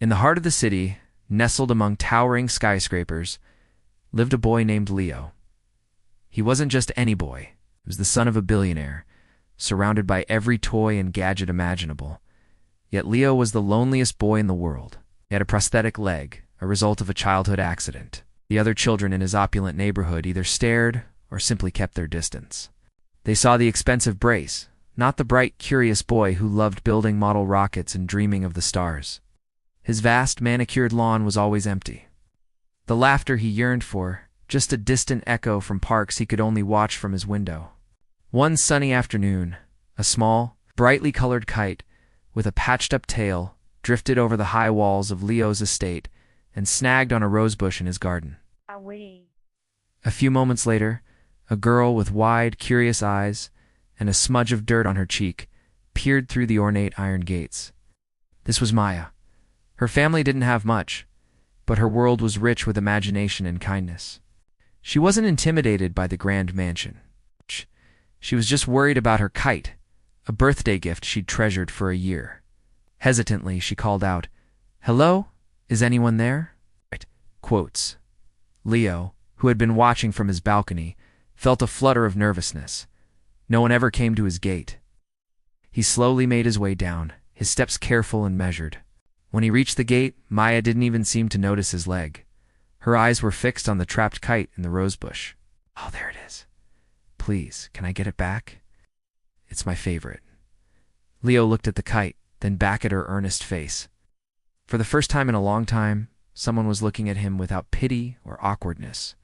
In the heart of the city, nestled among towering skyscrapers, lived a boy named Leo. He wasn't just any boy. He was the son of a billionaire, surrounded by every toy and gadget imaginable. Yet Leo was the loneliest boy in the world. He had a prosthetic leg, a result of a childhood accident. The other children in his opulent neighborhood either stared or simply kept their distance. They saw the expensive brace, not the bright, curious boy who loved building model rockets and dreaming of the stars. His vast, manicured lawn was always empty. The laughter he yearned for, just a distant echo from parks he could only watch from his window. One sunny afternoon, a small, brightly colored kite with a patched-up tail drifted over the high walls of Leo's estate and snagged on a rosebush in his garden. A few moments later, a girl with wide, curious eyes and a smudge of dirt on her cheek peered through the ornate iron gates. This was Maya. Her family didn't have much, but her world was rich with imagination and kindness. She wasn't intimidated by the grand mansion. She was just worried about her kite, a birthday gift she'd treasured for a year. Hesitantly, she called out, "Hello? Is anyone there?" Quotes. Leo, who had been watching from his balcony, felt a flutter of nervousness. No one ever came to his gate. He slowly made his way down, his steps careful and measured. When he reached the gate, Maya didn't even seem to notice his leg. Her eyes were fixed on the trapped kite in the rosebush. "Oh, there it is. Please, can I get it back? It's my favorite." Leo looked at the kite, then back at her earnest face. For the first time in a long time, someone was looking at him without pity or awkwardness.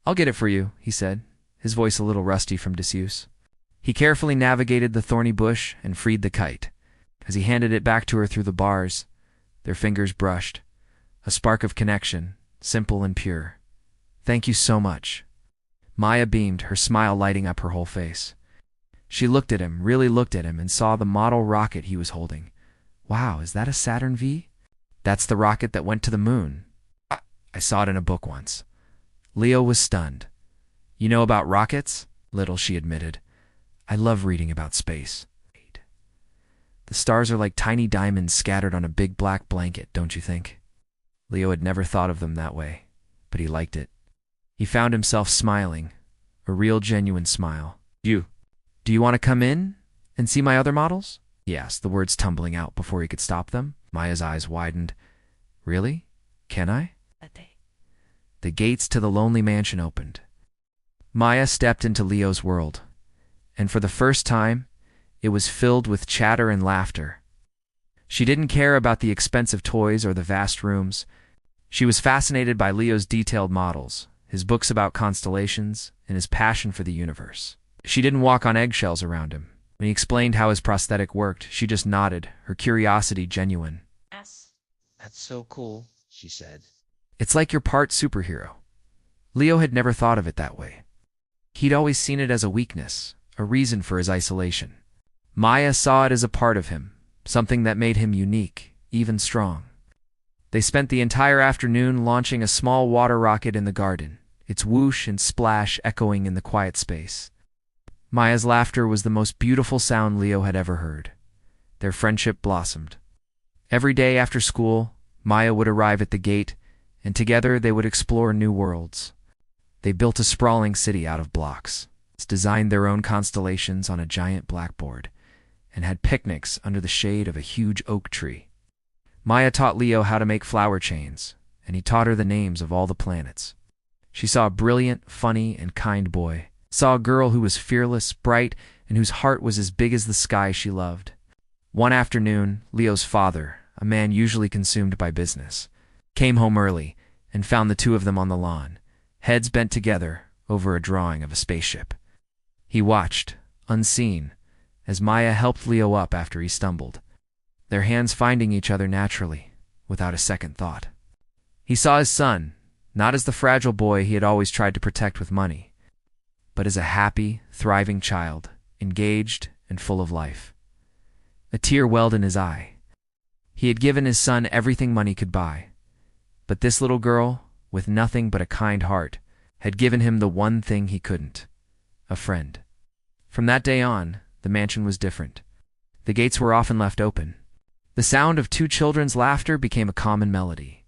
"I'll get it for you," he said, his voice a little rusty from disuse. He carefully navigated the thorny bush and freed the kite. As he handed it back to her through the bars, their fingers brushed. A spark of connection, simple and pure. "Thank you so much." Maya beamed, her smile lighting up her whole face. She looked at him, really looked at him, and saw the model rocket he was holding. "Wow, is that a Saturn V? That's the rocket that went to the moon. I saw it in a book once." Leo was stunned. "You know about rockets?" "Little," she admitted. "I love reading about space. The stars are like tiny diamonds scattered on a big black blanket, don't you think?" Leo had never thought of them that way, but he liked it. He found himself smiling, a real genuine smile. Do you want to come in and see my other models?" he asked, the words tumbling out before he could stop them. Maya's eyes widened. "Really? Can I?" The gates to the lonely mansion opened. Maya stepped into Leo's world, and for the first time, it was filled with chatter and laughter. She didn't care about the expensive toys or the vast rooms. She was fascinated by Leo's detailed models, his books about constellations, and his passion for the universe. She didn't walk on eggshells around him. When he explained how his prosthetic worked, she just nodded, her curiosity genuine. Yes. That's so cool, she said. "It's like you're part superhero." Leo had never thought of it that way. He'd always seen it as a weakness, a reason for his isolation. Maya saw it as a part of him, something that made him unique, even strong. They spent the entire afternoon launching a small water rocket in the garden, its whoosh and splash echoing in the quiet space. Maya's laughter was the most beautiful sound Leo had ever heard. Their friendship blossomed. Every day after school, Maya would arrive at the gate, and together they would explore new worlds. They built a sprawling city out of blocks, designed their own constellations on a giant blackboard, and had picnics under the shade of a huge oak tree. Maya taught Leo how to make flower chains, and he taught her the names of all the planets. She saw a brilliant, funny, and kind boy, saw a girl who was fearless, bright, and whose heart was as big as the sky she loved. One afternoon, Leo's father, a man usually consumed by business, came home early and found the two of them on the lawn, heads bent together over a drawing of a spaceship. He watched, unseen, as Maya helped Leo up after he stumbled, their hands finding each other naturally, without a second thought. He saw his son, not as the fragile boy he had always tried to protect with money, but as a happy, thriving child, engaged and full of life. A tear welled in his eye. He had given his son everything money could buy, but this little girl, with nothing but a kind heart, had given him the one thing he couldn't: a friend. From that day on, the mansion was different. The gates were often left open. The sound of two children's laughter became a common melody.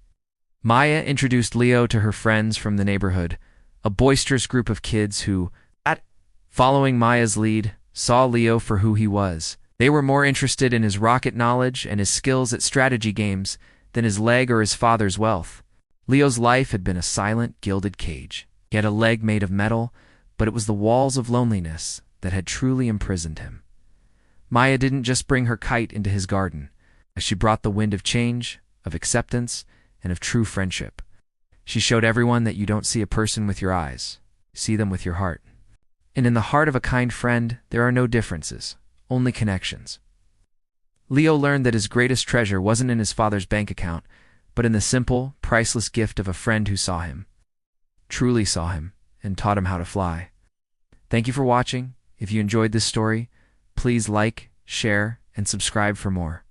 Maya introduced Leo to her friends from the neighborhood, a boisterous group of kids who, following Maya's lead, saw Leo for who he was. They were more interested in his rocket knowledge and his skills at strategy games than his leg or his father's wealth. Leo's life had been a silent, gilded cage. He had a leg made of metal, but it was the walls of loneliness that had truly imprisoned him. Maya didn't just bring her kite into his garden. She brought the wind of change, of acceptance, and of true friendship. She showed everyone that you don't see a person with your eyes, you see them with your heart. And in the heart of a kind friend, there are no differences, only connections. Leo learned that his greatest treasure wasn't in his father's bank account, but in the simple, priceless gift of a friend who saw him, truly saw him, and taught him how to fly. Thank you for watching. If you enjoyed this story, please like, share, and subscribe for more.